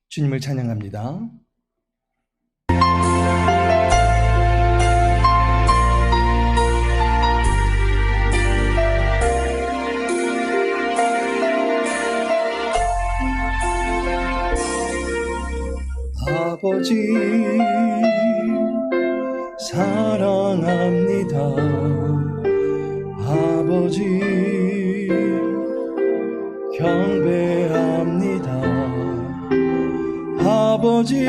주님을 찬양합니다. 아버지 사랑합니다. 아버지 경배합니다. 아버지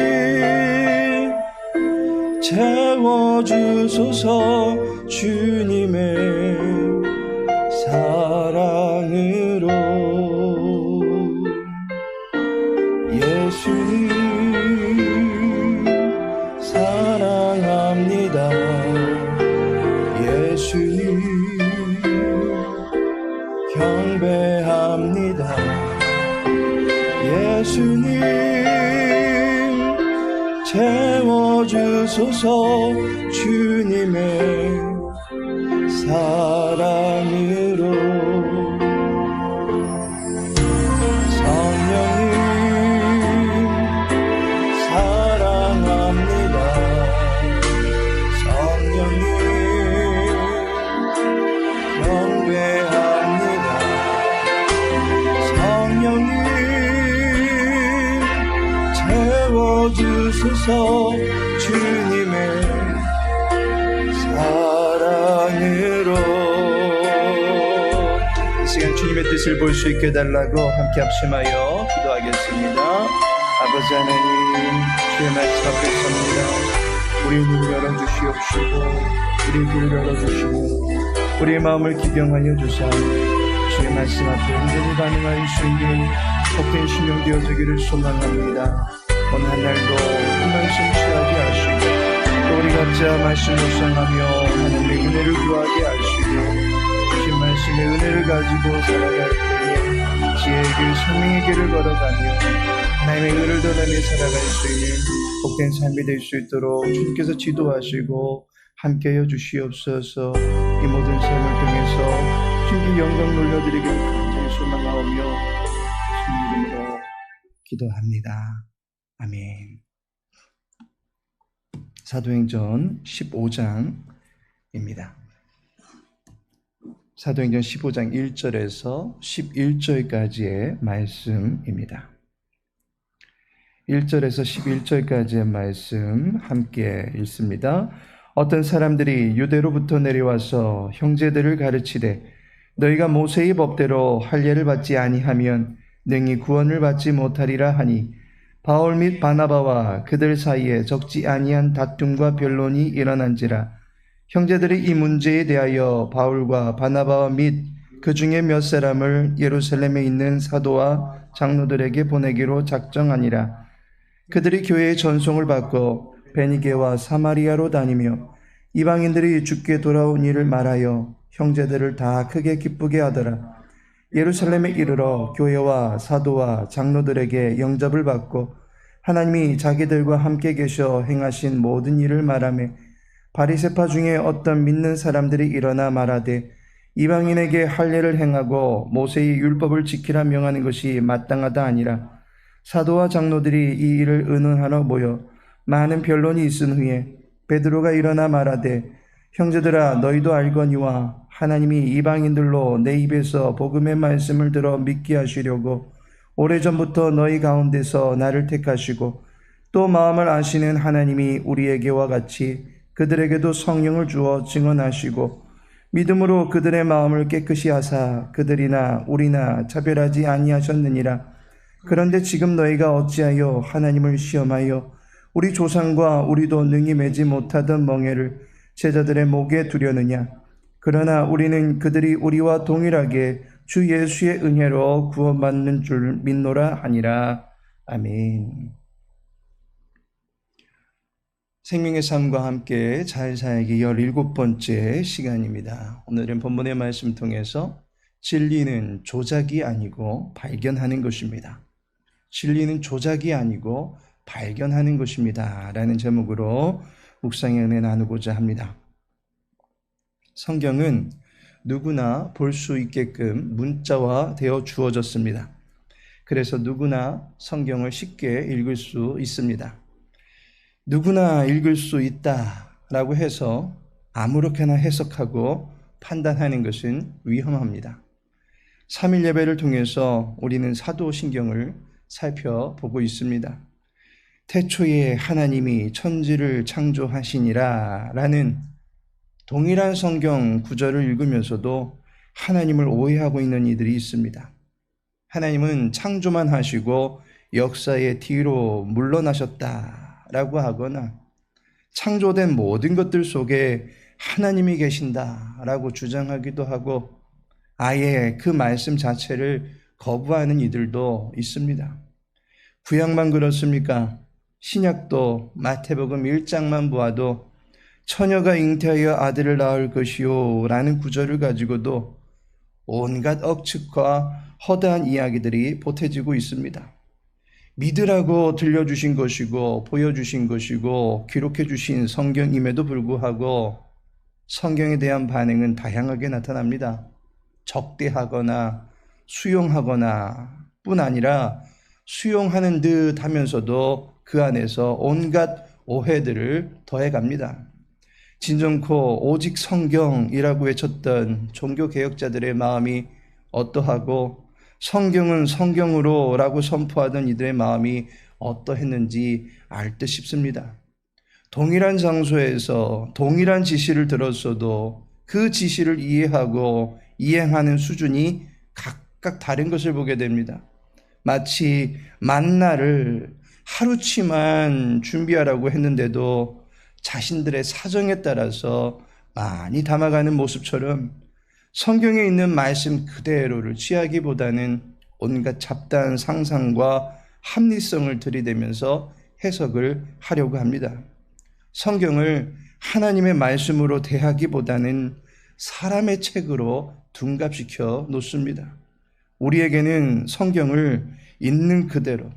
채워주소서 주님의 사랑으로. 예수님 사랑합니다. 예수님 경배합니다. 예수님 채워주소서 주님의 사랑으로. 성령님 사랑합니다. 성령님 경배합니다. 성령님 채워주소서 주님의 사랑으로. 이 시간 주님의 뜻을 볼 수 있게 해달라고 함께 합심하여 기도하겠습니다. 아버지 하나님, 주의 말씀 앞에 섭니다. 우리의 눈을 열어주시옵시고 우리의 귀를 열어주시고 우리의 마음을 기경하여 주사 주의 말씀 앞에 온전히 반응할 수 있는 복된 심령 되어주기를 소망합니다. 오늘 한 날도 그 말씀 취하게 하시고 또 우리 각자 말씀 묵상하며 하나님의 은혜를 구하게 하시고 주신 말씀의 은혜를 가지고 살아갈 때에 지혜의 길, 생명의 길을 걸어가며 하나님의 은혜를 더하며 살아갈 수 있는 복된 삶이 될 수 있도록 주님께서 지도하시고 함께하여 주시옵소서. 이 모든 삶을 통해서 주님께 영광 돌려드리기를 간절히 소망하오며 주님 이름으로 기도합니다. 아멘. 사도행전 15장입니다. 사도행전 15장 1절에서 11절까지의 말씀입니다. 1절에서 11절까지의 말씀 함께 읽습니다. 어떤 사람들이 유대로부터 내려와서 형제들을 가르치되 너희가 모세의 법대로 할례를 받지 아니하면 능히 구원을 받지 못하리라 하니 바울 및 바나바와 그들 사이에 적지 아니한 다툼과 변론이 일어난지라. 형제들이 이 문제에 대하여 바울과 바나바와 및 그 중에 몇 사람을 예루살렘에 있는 사도와 장로들에게 보내기로 작정하니라. 그들이 교회의 전송을 받고 베니게와 사마리아로 다니며 이방인들이 주께 돌아온 일을 말하여 형제들을 다 크게 기쁘게 하더라. 예루살렘에 이르러 교회와 사도와 장로들에게 영접을 받고 하나님이 자기들과 함께 계셔 행하신 모든 일을 말하며 바리새파 중에 어떤 믿는 사람들이 일어나 말하되 이방인에게 할례를 행하고 모세의 율법을 지키라 명하는 것이 마땅하다 아니라. 사도와 장로들이 이 일을 의논하러 모여 많은 변론이 있은 후에 베드로가 일어나 말하되 형제들아 너희도 알거니와 하나님이 이방인들로 내 입에서 복음의 말씀을 들어 믿게 하시려고 오래전부터 너희 가운데서 나를 택하시고 또 마음을 아시는 하나님이 우리에게와 같이 그들에게도 성령을 주어 증언하시고 믿음으로 그들의 마음을 깨끗이 하사 그들이나 우리나 차별하지 아니하셨느니라. 그런데 지금 너희가 어찌하여 하나님을 시험하여 우리 조상과 우리도 능히 매지 못하던 멍에를 제자들의 목에 두려느냐. 그러나 우리는 그들이 우리와 동일하게 주 예수의 은혜로 구원받는 줄 믿노라 하니라. 아멘. 생명의 삶과 함께 잘 살기 17번째 시간입니다. 오늘은 본문의 말씀 통해서 진리는 조작이 아니고 발견하는 것입니다. 진리는 조작이 아니고 발견하는 것입니다. 라는 제목으로 묵상의 은혜 나누고자 합니다. 성경은 누구나 볼 수 있게끔 문자화 되어 주어졌습니다. 그래서 누구나 성경을 쉽게 읽을 수 있습니다. 누구나 읽을 수 있다라고 해서 아무렇게나 해석하고 판단하는 것은 위험합니다. 3일 예배를 통해서 우리는 사도신경을 살펴보고 있습니다. 태초에 하나님이 천지를 창조하시니라 라는 동일한 성경 구절을 읽으면서도 하나님을 오해하고 있는 이들이 있습니다. 하나님은 창조만 하시고 역사의 뒤로 물러나셨다라고 하거나 창조된 모든 것들 속에 하나님이 계신다라고 주장하기도 하고 아예 그 말씀 자체를 거부하는 이들도 있습니다. 구약만 그렇습니까? 신약도 마태복음 1장만 보아도 처녀가 잉태하여 아들을 낳을 것이요 라는 구절을 가지고도 온갖 억측과 허다한 이야기들이 보태지고 있습니다. 믿으라고 들려주신 것이고 보여주신 것이고 기록해 주신 성경임에도 불구하고 성경에 대한 반응은 다양하게 나타납니다. 적대하거나 수용하거나 뿐 아니라 수용하는 듯 하면서도 그 안에서 온갖 오해들을 더해갑니다. 진정코 오직 성경이라고 외쳤던 종교개혁자들의 마음이 어떠하고 성경은 성경으로 라고 선포하던 이들의 마음이 어떠했는지 알 듯 싶습니다. 동일한 장소에서 동일한 지시를 들었어도 그 지시를 이해하고 이행하는 수준이 각각 다른 것을 보게 됩니다. 마치 만나를 하루치만 준비하라고 했는데도 자신들의 사정에 따라서 많이 담아가는 모습처럼 성경에 있는 말씀 그대로를 취하기보다는 온갖 잡다한 상상과 합리성을 들이대면서 해석을 하려고 합니다. 성경을 하나님의 말씀으로 대하기보다는 사람의 책으로 둔갑시켜 놓습니다. 우리에게는 성경을 있는 그대로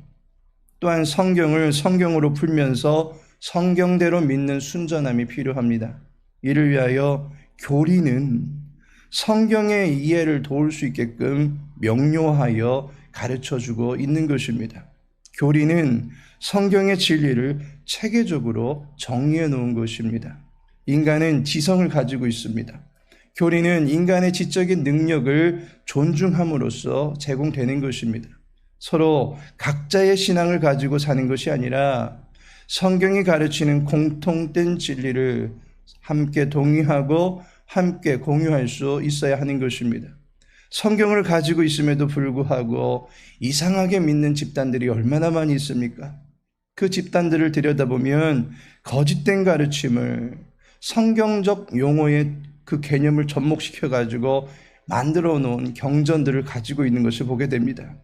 또한 성경을 성경으로 풀면서 성경대로 믿는 순전함이 필요합니다. 이를 위하여 교리는 성경의 이해를 도울 수 있게끔 명료하여 가르쳐주고 있는 것입니다. 교리는 성경의 진리를 체계적으로 정리해 놓은 것입니다. 인간은 지성을 가지고 있습니다. 교리는 인간의 지적인 능력을 존중함으로써 제공되는 것입니다. 서로 각자의 신앙을 가지고 사는 것이 아니라 성경이 가르치는 공통된 진리를 함께 동의하고 함께 공유할 수 있어야 하는 것입니다. 성경을 가지고 있음에도 불구하고 이상하게 믿는 집단들이 얼마나 많이 있습니까? 그 집단들을 들여다보면 거짓된 가르침을 성경적 용어의 그 개념을 접목시켜가지고 만들어 놓은 경전들을 가지고 있는 것을 보게 됩니다.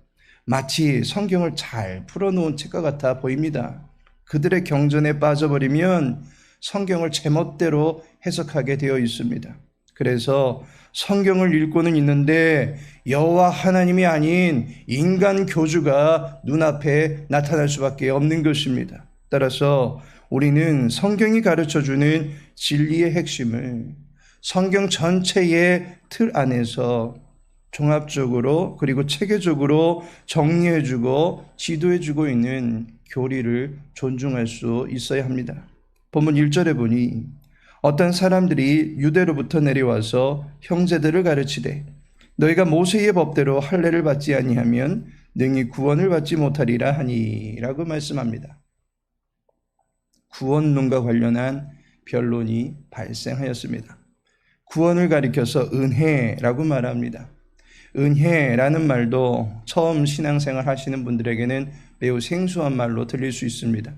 마치 성경을 잘 풀어놓은 책과 같아 보입니다. 그들의 경전에 빠져버리면 성경을 제멋대로 해석하게 되어 있습니다. 그래서 성경을 읽고는 있는데 여호와 하나님이 아닌 인간 교주가 눈앞에 나타날 수밖에 없는 것입니다. 따라서 우리는 성경이 가르쳐주는 진리의 핵심을 성경 전체의 틀 안에서 종합적으로 그리고 체계적으로 정리해주고 지도해주고 있는 교리를 존중할 수 있어야 합니다. 본문 1절에 보니 어떤 사람들이 유대로부터 내려와서 형제들을 가르치되 너희가 모세의 법대로 할례를 받지 아니하면 능히 구원을 받지 못하리라 하니 라고 말씀합니다. 구원론과 관련한 변론이 발생하였습니다. 구원을 가리켜서 은혜라고 말합니다. 은혜라는 말도 처음 신앙생활 하시는 분들에게는 매우 생소한 말로 들릴 수 있습니다.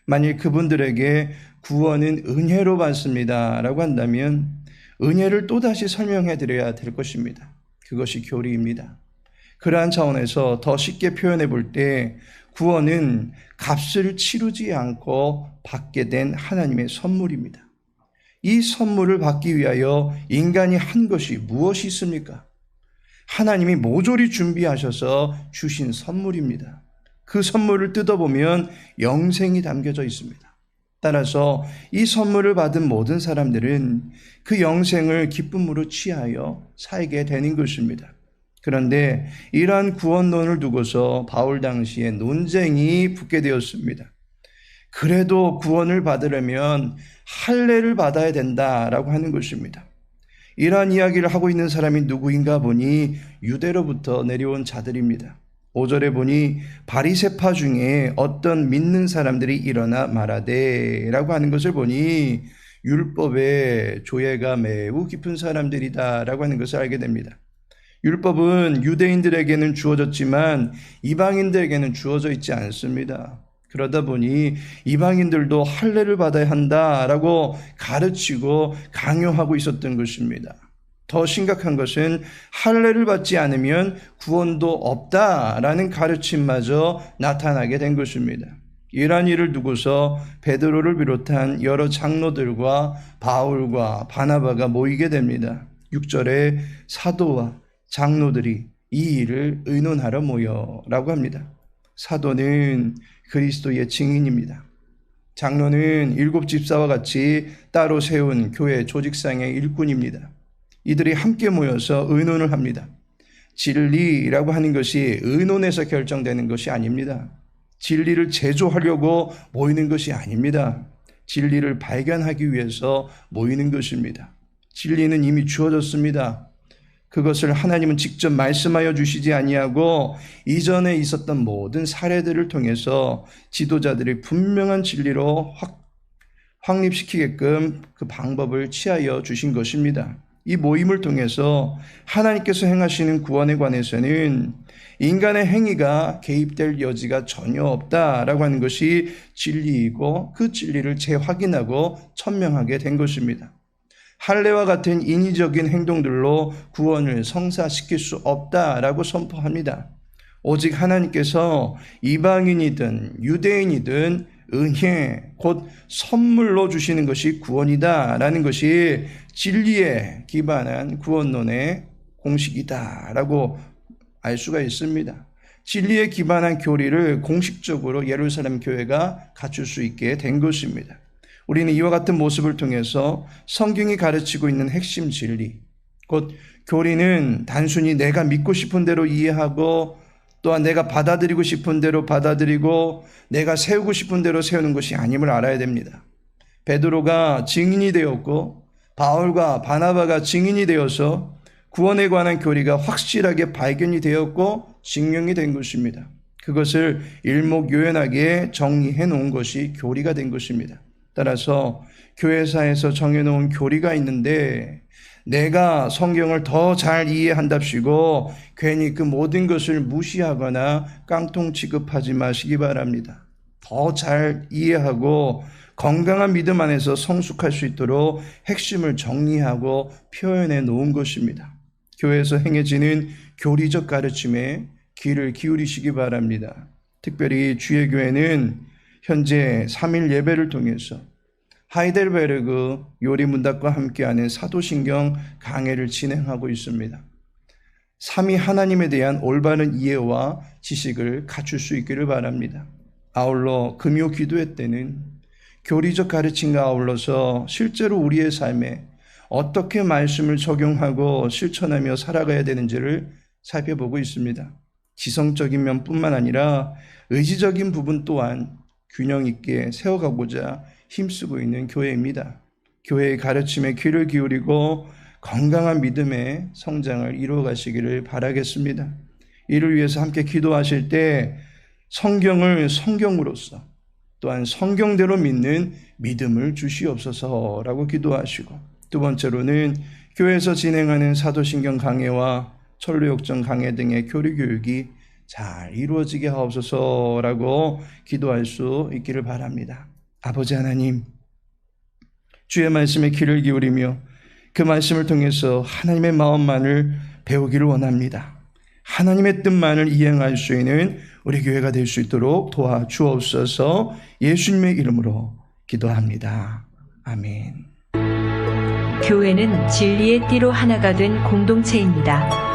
만일 그분들에게 구원은 은혜로 받습니다 라고 한다면 은혜를 또다시 설명해 드려야 될 것입니다. 그것이 교리입니다. 그러한 차원에서 더 쉽게 표현해 볼 때 구원은 값을 치르지 않고 받게 된 하나님의 선물입니다. 이 선물을 받기 위하여 인간이 한 것이 무엇이 있습니까? 하나님이 모조리 준비하셔서 주신 선물입니다. 그 선물을 뜯어보면 영생이 담겨져 있습니다. 따라서 이 선물을 받은 모든 사람들은 그 영생을 기쁨으로 취하여 살게 되는 것입니다. 그런데 이러한 구원론을 두고서 바울 당시에 논쟁이 붙게 되었습니다. 그래도 구원을 받으려면 할례를 받아야 된다라고 하는 것입니다. 이러한 이야기를 하고 있는 사람이 누구인가 보니 유대로부터 내려온 자들입니다. 5절에 보니 바리새파 중에 어떤 믿는 사람들이 일어나 말하되 라고 하는 것을 보니 율법의 조예가 매우 깊은 사람들이다 라고 하는 것을 알게 됩니다. 율법은 유대인들에게는 주어졌지만 이방인들에게는 주어져 있지 않습니다. 그러다 보니 이방인들도 할례를 받아야 한다라고 가르치고 강요하고 있었던 것입니다. 더 심각한 것은 할례를 받지 않으면 구원도 없다라는 가르침마저 나타나게 된 것입니다. 이러한 일을 두고서 베드로를 비롯한 여러 장로들과 바울과 바나바가 모이게 됩니다. 6절에 사도와 장로들이 이 일을 의논하러 모여라고 합니다. 사도는 그리스도의 증인입니다. 장로는 7 집사와 같이 따로 세운 교회 조직상의 일꾼입니다. 이들이 함께 모여서 의논을 합니다. 진리라고 하는 것이 의논에서 결정되는 것이 아닙니다. 진리를 제조하려고 모이는 것이 아닙니다. 진리를 발견하기 위해서 모이는 것입니다. 진리는 이미 주어졌습니다. 그것을 하나님은 직접 말씀하여 주시지 아니하고 이전에 있었던 모든 사례들을 통해서 지도자들이 분명한 진리로 확립시키게끔 그 방법을 취하여 주신 것입니다. 이 모임을 통해서 하나님께서 행하시는 구원에 관해서는 인간의 행위가 개입될 여지가 전혀 없다라고 하는 것이 진리이고 그 진리를 재확인하고 천명하게 된 것입니다. 할례와 같은 인위적인 행동들로 구원을 성사시킬 수 없다라고 선포합니다. 오직 하나님께서 이방인이든 유대인이든 은혜, 곧 선물로 주시는 것이 구원이다라는 것이 진리에 기반한 구원론의 공식이다라고 알 수가 있습니다. 진리에 기반한 교리를 공식적으로 예루살렘 교회가 갖출 수 있게 된 것입니다. 우리는 이와 같은 모습을 통해서 성경이 가르치고 있는 핵심 진리, 곧 교리는 단순히 내가 믿고 싶은 대로 이해하고 또한 내가 받아들이고 싶은 대로 받아들이고 내가 세우고 싶은 대로 세우는 것이 아님을 알아야 됩니다. 베드로가 증인이 되었고 바울과 바나바가 증인이 되어서 구원에 관한 교리가 확실하게 발견이 되었고 증명이 된 것입니다. 그것을 일목요연하게 정리해 놓은 것이 교리가 된 것입니다. 따라서 교회사에서 정해놓은 교리가 있는데 내가 성경을 더 잘 이해한답시고 괜히 그 모든 것을 무시하거나 깡통 취급하지 마시기 바랍니다. 더 잘 이해하고 건강한 믿음 안에서 성숙할 수 있도록 핵심을 정리하고 표현해 놓은 것입니다. 교회에서 행해지는 교리적 가르침에 귀를 기울이시기 바랍니다. 특별히 주의 교회는 현재 3일 예배를 통해서 하이델베르그 요리문답과 함께하는 사도신경 강해를 진행하고 있습니다. 삼위 하나님에 대한 올바른 이해와 지식을 갖출 수 있기를 바랍니다. 아울러 금요 기도회 때는 교리적 가르침과 아울러서 실제로 우리의 삶에 어떻게 말씀을 적용하고 실천하며 살아가야 되는지를 살펴보고 있습니다. 지성적인 면뿐만 아니라 의지적인 부분 또한 균형 있게 세워가고자 힘쓰고 있는 교회입니다. 교회의 가르침에 귀를 기울이고 건강한 믿음의 성장을 이루어 가시기를 바라겠습니다. 이를 위해서 함께 기도하실 때 성경을 성경으로서 또한 성경대로 믿는 믿음을 주시옵소서라고 기도하시고, 두 번째로는 교회에서 진행하는 사도신경 강해와 천루역정 강해 등의 교리 교육이 잘 이루어지게 하옵소서라고 기도할 수 있기를 바랍니다. 아버지 하나님, 주의 말씀에 귀를 기울이며 그 말씀을 통해서 하나님의 마음만을 배우기를 원합니다. 하나님의 뜻만을 이행할 수 있는 우리 교회가 될 수 있도록 도와주옵소서. 예수님의 이름으로 기도합니다. 아멘. 교회는 진리의 띠로 하나가 된 공동체입니다.